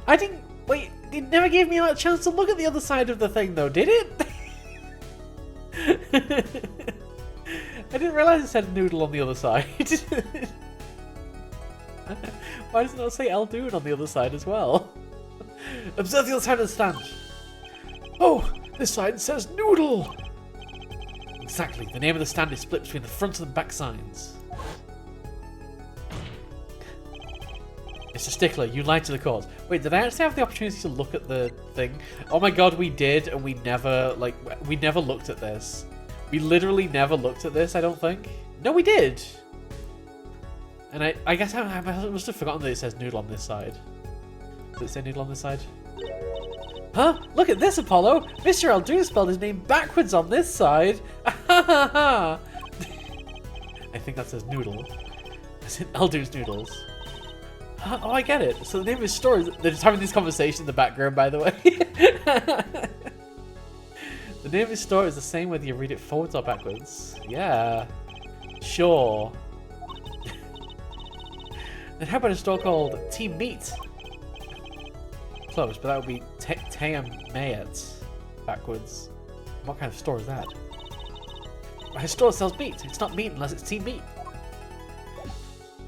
[SPEAKER 1] I didn't... Wait, it never gave me a chance to look at the other side of the thing, though, did it? I didn't realise it said noodle on the other side. Why does it not say Eldoon on the other side as well? Observe the other side of the stand. Oh, this side says noodle. Exactly. The name of the stand is split between the front and the back signs. Mr. Stickler, you lied to the cause. Wait, did I actually have the opportunity to look at the thing? Oh my god, we did, and we never looked at this. We literally never looked at this, I don't think. No, we did! And I guess I must have forgotten that it says noodle on this side. Does it say noodle on this side? Huh? Look at this, Apollo! Mr. Eldoon spelled his name backwards on this side! I think that says noodle. It's in Eldoon's noodles. Oh, I get it. So the name of his store is... They're just having this conversation in the background, by the way. The name of his store is the same whether you read it forwards or backwards. Yeah. Sure. Then how about a store called Team Meat? Close, but that would be Team Mayet backwards. What kind of store is that? His store sells meat. It's not meat unless it's Team Meat.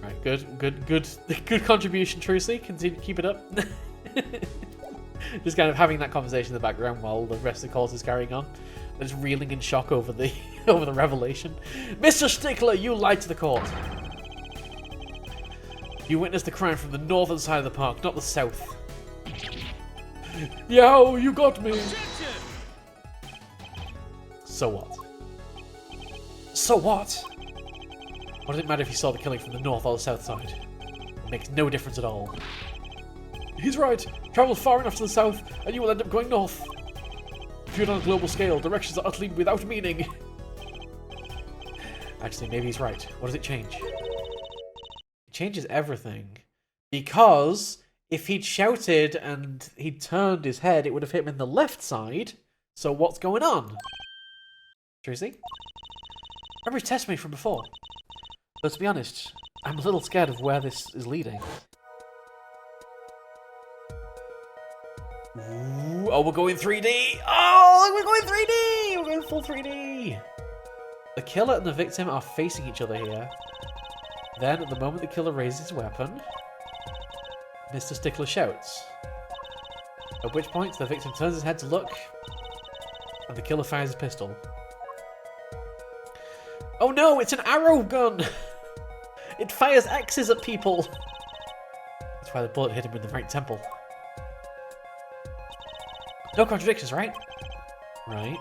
[SPEAKER 1] Right, good contribution, Trucy. Continue, keep it up. Just kind of having that conversation in the background while the rest of the course is carrying on. They're just reeling in shock over the over the revelation. Mr. Stickler, you lied to the court. You witnessed the crime from the northern side of the park, not the south. Yow, you got me. So what? So what? What does it matter if you saw the killing from the north or the south side? It makes no difference at all. He's right. Travel far enough to the south, and you will end up going north. Viewed on a global scale, directions are utterly without meaning. Actually, maybe he's right. What does it change? It changes everything. Because if he'd shouted and he'd turned his head, it would have hit him in the left side. So what's going on? Tracy? Remember his testimony from before. But to be honest, I'm a little scared of where this is leading. Ooh, oh, we're going 3D! Oh, we're going 3D! We're going full 3D! The killer and the victim are facing each other here. Then, at the moment the killer raises his weapon, Mr. Stickler shouts. At which point, the victim turns his head to look, and the killer fires his pistol. Oh no, it's an arrow gun! It fires X's at people! That's why the bullet hit him in the right temple. No contradictions, right? Right.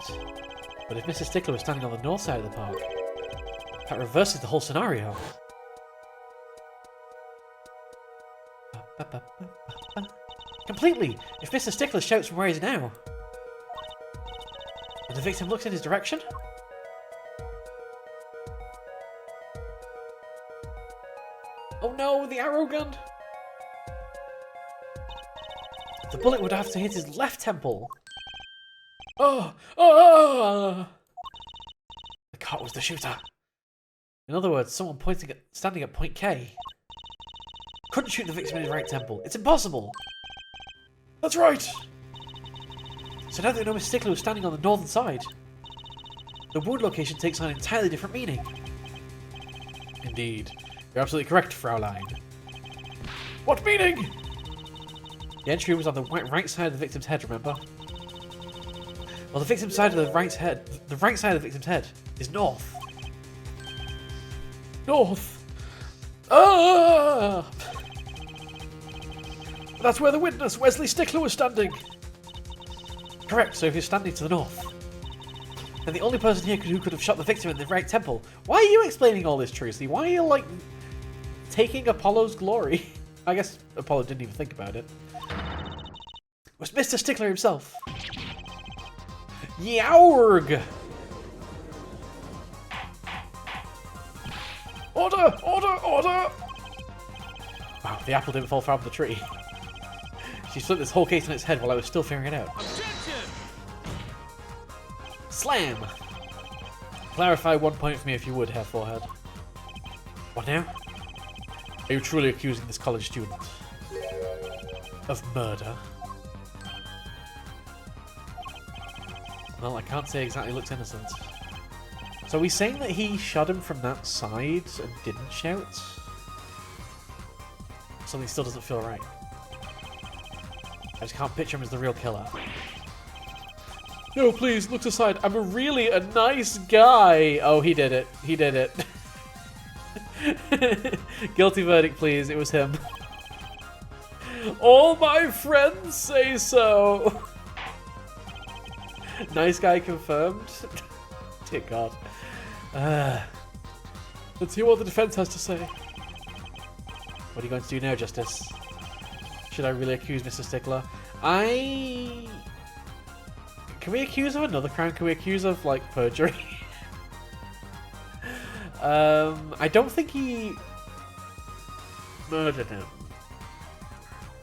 [SPEAKER 1] But if Mr. Stickler was standing on the north side of the park, that reverses the whole scenario. Completely! If Mr. Stickler shouts from where he is now, and the victim looks in his direction, oh no, the arrow gun! The bullet would have to hit his left temple. Oh! Oh! The cart was the shooter. In other words, someone standing at point K couldn't shoot the victim in his right temple. It's impossible! That's right! So now that we know Mr. Stickler was standing on the northern side, the wound location takes on an entirely different meaning. Indeed. You're absolutely correct, Fraulein. What meaning? The entry was on the right side of the victim's head, remember? Well, the victim's side of the right side of the victim's head is north. North. Ah! That's where the witness, Wesley Stickler, was standing. Correct. So if he's standing to the north, then the only person here who could have shot the victim in the right temple. Why are you explaining all this, Tracy? Why are you like taking Apollo's glory? I guess Apollo didn't even think about it. Was Mr. Stickler himself. Yourg! Order! Order! Order! Wow, the apple didn't fall far from the tree. She flipped this whole case on its head while I was still figuring it out.
[SPEAKER 2] Objection!
[SPEAKER 1] Slam! Clarify 1 point for me if you would, Herr Forehead. What now? Are you truly accusing this college student of murder? Well, I can't say exactly looks innocent. So are we saying that he shot him from that side and didn't shout? Something still doesn't feel right. I just can't picture him as the real killer. No, please, look aside. I'm a nice guy. Oh, he did it. He did it. Guilty verdict, please. It was him. All my friends say so. Nice guy confirmed. Dear God. Let's hear what the defense has to say. What are you going to do now, Justice? Should I really accuse Mr. Stickler? Can we accuse of another crime? Can we accuse of, like, perjury? I don't think he murdered him.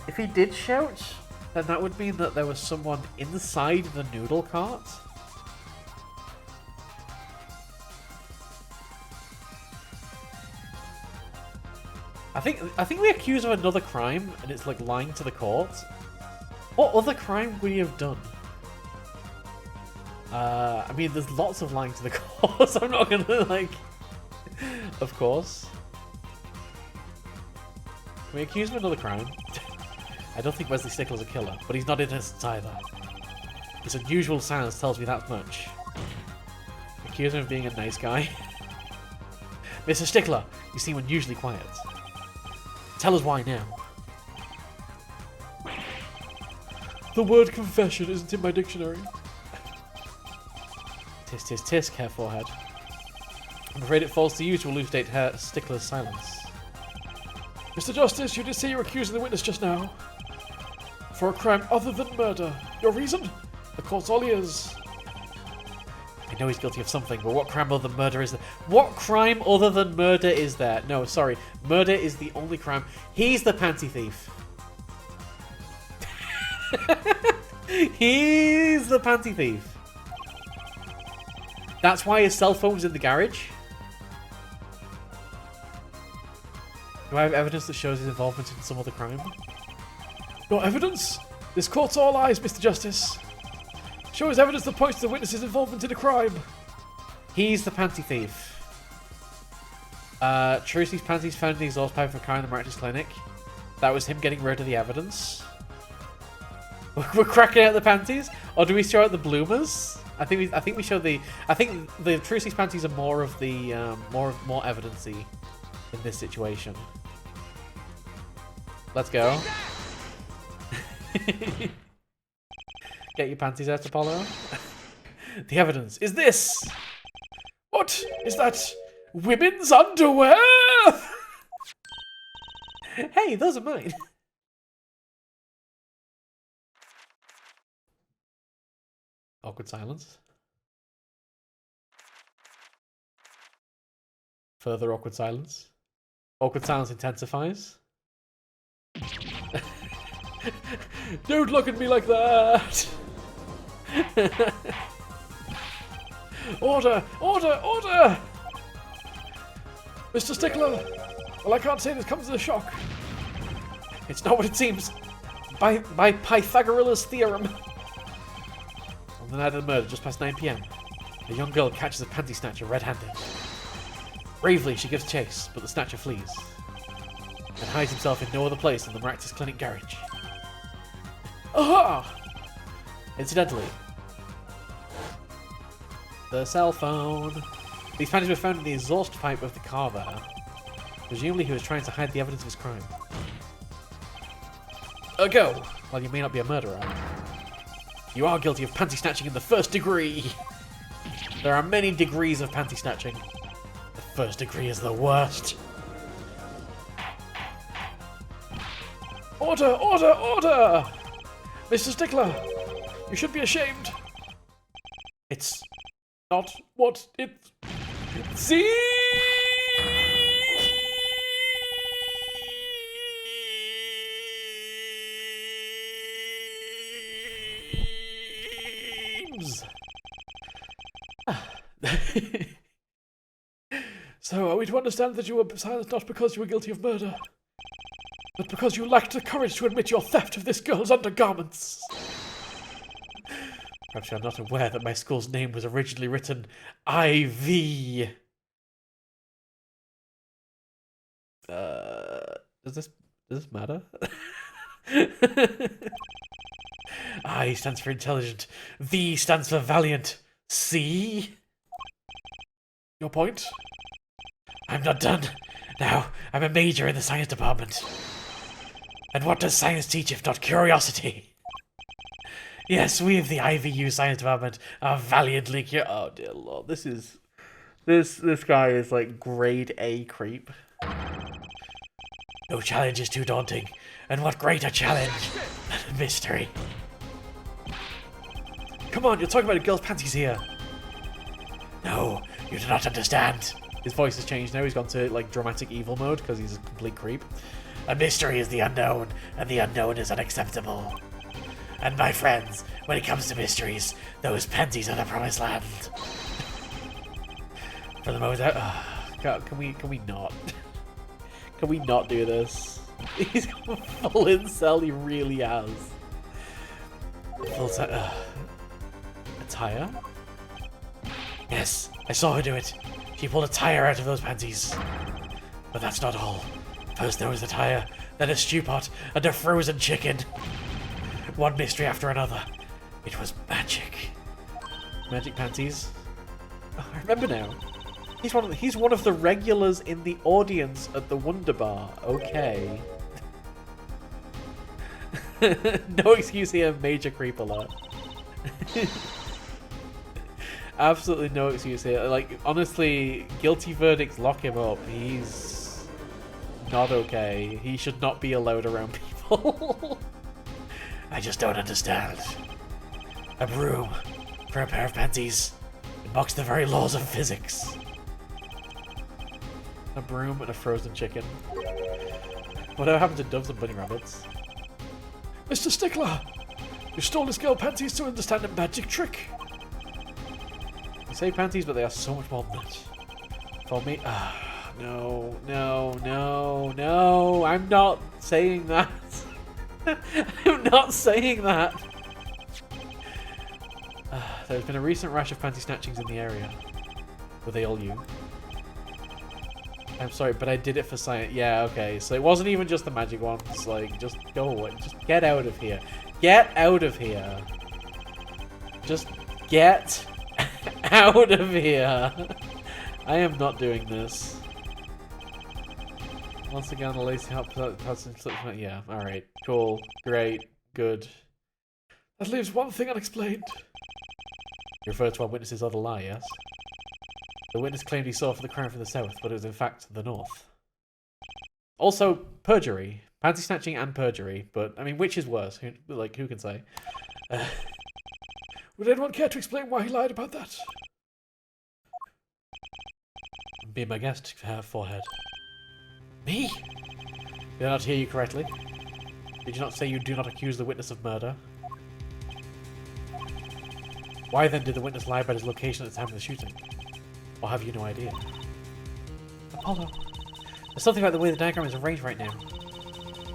[SPEAKER 1] If he did shout, then that would mean that there was someone inside the noodle cart. I think we accuse of another crime, and it's like lying to the court. What other crime would he have done? I mean, there's lots of lying to the court, so I'm not gonna, like... Of course. Can we accuse him of another crime? I don't think Wesley Stickler's a killer, but he's not innocent either. His unusual silence tells me that much. Accuse him of being a nice guy. Mr. Stickler, you seem unusually quiet. Tell us why now. The word confession isn't in my dictionary. Tisk, tisk, tisk, hair forehead. I'm afraid it falls to you to elucidate Herr Stickler's silence. Mr. Justice, you did say you were accusing the witness just now. For a crime other than murder. Your reason? The court's all ears. I know he's guilty of something, but what crime other than murder is there? What crime other than murder is there? No, sorry. Murder is the only crime. He's the panty thief. He's the panty thief. That's why his cell phone's in the garage. Do I have evidence that shows his involvement in some other crime? No evidence? This court's all eyes, Mr. Justice. Show us evidence that points to the witness's involvement in a crime. He's the panty thief. Trucy's panties found in the exhaust pipe of a car in the Marcus Clinic. That was him getting rid of the evidence. We're cracking out the panties, or do we show out the bloomers? I think we show the. I think the Trucy's panties are more of the more evidence-y in this situation. Let's go. Get your panties out, Apollo. The evidence is this. What is that? Women's underwear? Hey, those are mine. Awkward silence. Further awkward silence. Awkward silence intensifies. Don't look at me like that! Order! Order! Order! Mr. Stickler! Well, I can't say this comes as a shock. It's not what it seems. By Pythagoras' theorem. On the night of the murder, just past 9 PM, a young girl catches a panty snatcher red-handed. Bravely, she gives chase, but the snatcher flees and hides himself in no other place than the Marcus Clinic garage. Aha! Incidentally, the cell phone. These panties were found in the exhaust pipe of the car there. Presumably he was trying to hide the evidence of his crime. Go! While you may not be a murderer, you are guilty of panty snatching in the first degree. There are many degrees of panty snatching. The first degree is the worst. Order! Order! Order! Mr. Stickler, you should be ashamed. It's not what it seems. So, are we to understand that you were silent not because you were guilty of murder, but because you lacked the courage to admit your theft of this girl's undergarments? Perhaps you're not aware that my school's name was originally written IV. Does this matter? I stands for intelligent. V stands for valiant. C? Your point? I'm not done. Now, I'm a major in the science department. And what does science teach if not curiosity? Yes, we of the IVU science department are valiantly Oh dear lord, this guy is like grade A creep. No challenge is too daunting, and what greater challenge than a mystery? Come on, you're talking about a girl's panties here. No, you do not understand. His voice has changed now. He's gone to like dramatic evil mode because he's a complete creep. A mystery is the unknown, and the unknown is unacceptable. And my friends, when it comes to mysteries, those panties are the promised land. For the most, God, can we not? Can we not do this? He's got full incel. He really has. Full attire? Yes, I saw her do it. She pulled a tire out of those panties. But that's not all. First there was the tire, then a stew pot, and a frozen chicken. One mystery after another. It was magic. Magic panties? Oh, I remember now. He's one of the regulars in the audience at the Wonder Bar. Okay. No excuse here, major creep alert. Absolutely no excuse here. Like, honestly, guilty verdicts, lock him up. He's not okay. He should not be allowed around people. I just don't understand. A broom for a pair of panties. It mocks the very laws of physics. A broom and a frozen chicken. Whatever happened to doves and bunny rabbits? Mr. Stickler! You stole this girl panties to understand a magic trick. You say panties, but they are so much more than that. For me? No, no, no, no. I'm not saying that. I'm not saying that. There's been a recent rash of panty snatchings in the area. Were they all you? I'm sorry, but I did it for science. Yeah, okay. So it wasn't even just the magic ones. Like, just go away. Just get out of here. Get out of here. Just get out of here. I am not doing this. Once again, the lacy hot person slips. Yeah, alright. Cool. Great. Good. That leaves one thing unexplained. You refer to our witness's other lie, yes? The witness claimed he saw for the crime from the south, but it was in fact the north. Also, perjury. Panty snatching and perjury, but, I mean, which is worse? Who can say? Would anyone care to explain why he lied about that? Be my guest, forehead. Me? Did I not hear you correctly? Did you not say you do not accuse the witness of murder? Why then did the witness lie about his location at the time of the shooting? Or have you no idea? Apollo, there's something about the way the diagram is arranged right now.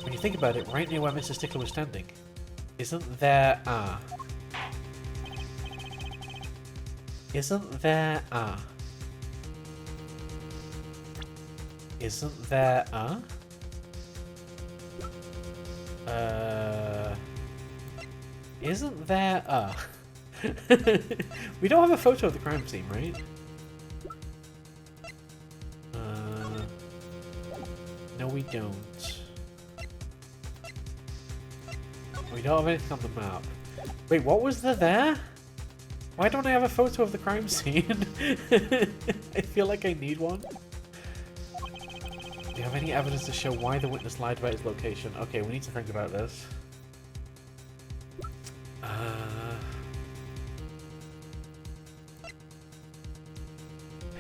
[SPEAKER 1] When you think about it, right near where Mr. Stickler was standing, isn't there Isn't there Isn't there Isn't there We don't have a photo of the crime scene, right? No, we don't. We don't have anything on the map. Wait, what was there? Why don't I have a photo of the crime scene? I feel like I need one. Do you have any evidence to show why the witness lied about his location? Okay, we need to think about this.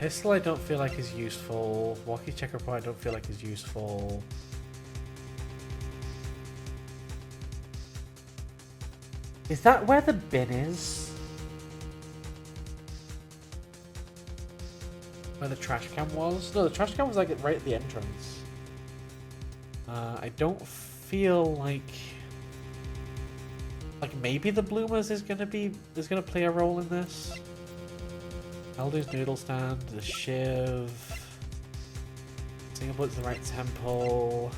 [SPEAKER 1] Pistol I don't feel like is useful. Walkie checker point I don't feel like is useful. Is that where the bin is? Where the trash can was? No, the trash can was like right at the entrance. I don't feel like Like, maybe the bloomers is gonna play a role in this. Aldo's noodle stand, the shiv. Single bullet to the right temple.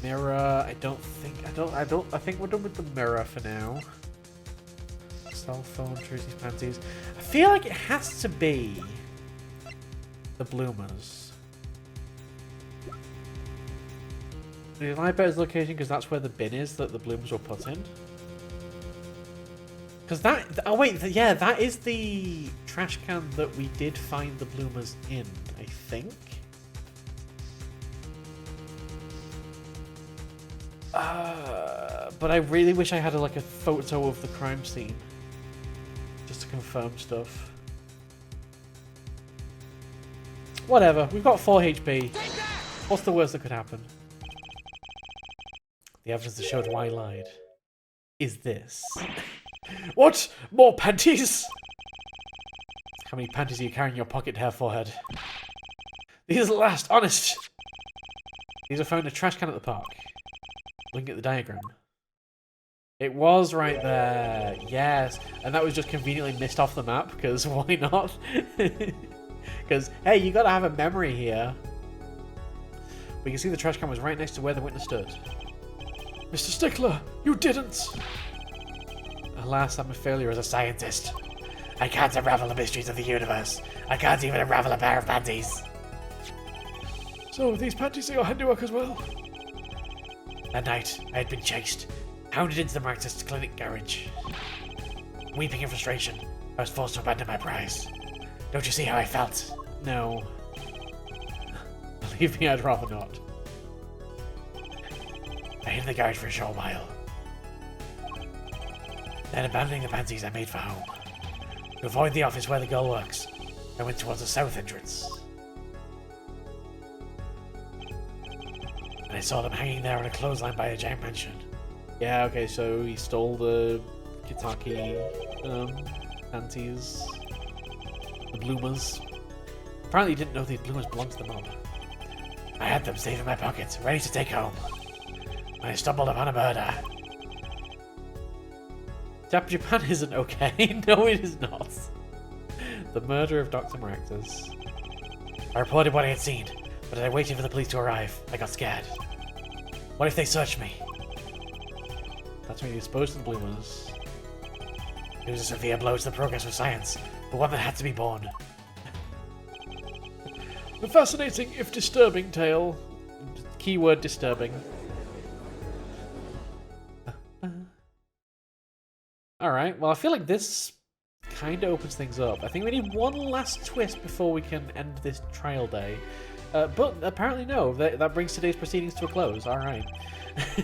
[SPEAKER 1] Mirror. I think we're done with the mirror for now. Cell phone, Trucy's panties. I feel like it has to be the bloomers. Did I bet his location because that's where the bin is that the bloomers were put in? Because that... Oh wait, yeah, that is the trash can that we did find the bloomers in, I think. But I really wish I had a photo of the crime scene. Just to confirm stuff. Whatever, we've got 4 HP. What's the worst that could happen? The evidence that showed why I lied is this. What? More panties? How many panties are you carrying in your pocket, hair forehead? These are the last, honest. These are found in a trash can at the park. Looking at the diagram. It was right there. Yes. And that was just conveniently missed off the map, because why not? Because, hey, you gotta have a memory here. We can see the trash can was right next to where the witness stood. Mr. Stickler, you didn't! Alas, I'm a failure as a scientist. I can't unravel the mysteries of the universe. I can't even unravel a pair of panties. So, these panties are your handiwork as well? That night, I had been chased, hounded into the Marxist clinic garage. Weeping in frustration, I was forced to abandon my prize. Don't you see how I felt? No. Believe me, I'd rather not. I hid in the garage for a short while. Then, abandoning the panties, I made for home. To avoid the office where the girl works, I went towards the south entrance. And I saw them hanging there on a clothesline by a giant mansion. Yeah, okay, so he stole the Kitaki panties. The bloomers. Apparently he didn't know these bloomers belonged to the mob. I had them safe in my pockets, ready to take home. When I stumbled upon a murder. Japan isn't okay. No, it is not. The murder of Dr. Maractus. I reported what I had seen, but as I waited for the police to arrive, I got scared. What if they searched me? That's when you dispose of the bloomers. It was a severe blow to the progress of science, but one that had to be borne. A fascinating, if disturbing, tale. Keyword disturbing. Alright, well I feel like this kind of opens things up. I think we need one last twist before we can end this trial day. But apparently no, that brings today's proceedings to a close. Alright.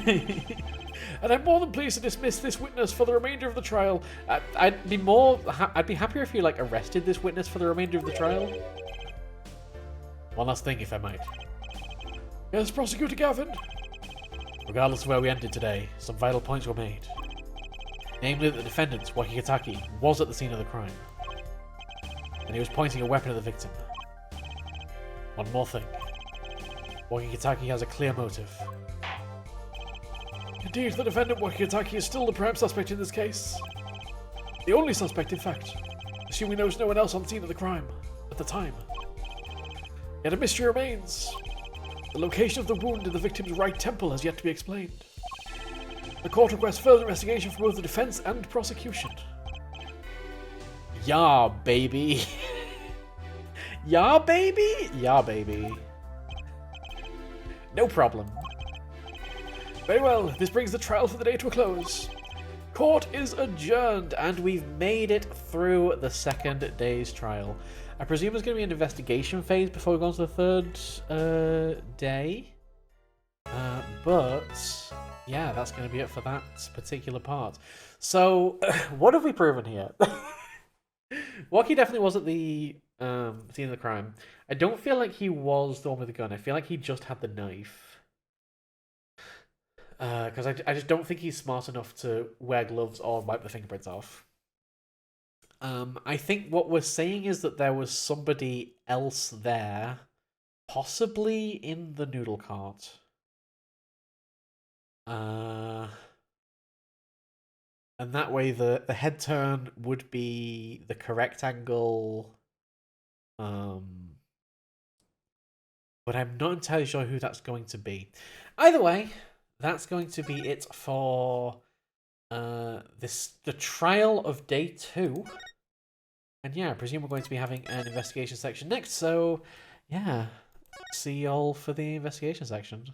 [SPEAKER 1] And I'm more than pleased to dismiss this witness for the remainder of the trial. I'd be happier if you arrested this witness for the remainder of the trial. One last thing, if I might. Yes, Prosecutor Gavin. Regardless of where we ended today, some vital points were made. Namely, that the defendant, Wakikataki, was at the scene of the crime. And he was pointing a weapon at the victim. One more thing. Wakikataki has a clear motive. Indeed, the defendant, Wakikataki, is still the prime suspect in this case. The only suspect, in fact, assuming there was no one else on the scene of the crime at the time. Yet a mystery remains. The location of the wound in the victim's right temple has yet to be explained. The court requests further investigation from both the defense and prosecution. Yeah, baby. Yeah, baby? Yeah, baby. No problem. Very well, this brings the trial for the day to a close. Court is adjourned, and we've made it through the second day's trial. I presume there's going to be an investigation phase before we go on to the third day. But yeah, that's going to be it for that particular part. So, what have we proven here? Waki definitely wasn't the scene of the crime. I don't feel like he was the one with the gun. I feel like he just had the knife. Because I just don't think he's smart enough to wear gloves or wipe the fingerprints off. I think what we're saying is that there was somebody else there, possibly in the noodle cart. And that way the head turn would be the correct angle. But I'm not entirely sure who that's going to be. Either way, that's going to be it for the trial of day 2. And yeah, I presume we're going to be having an investigation section next. So yeah, see y'all for the investigation section.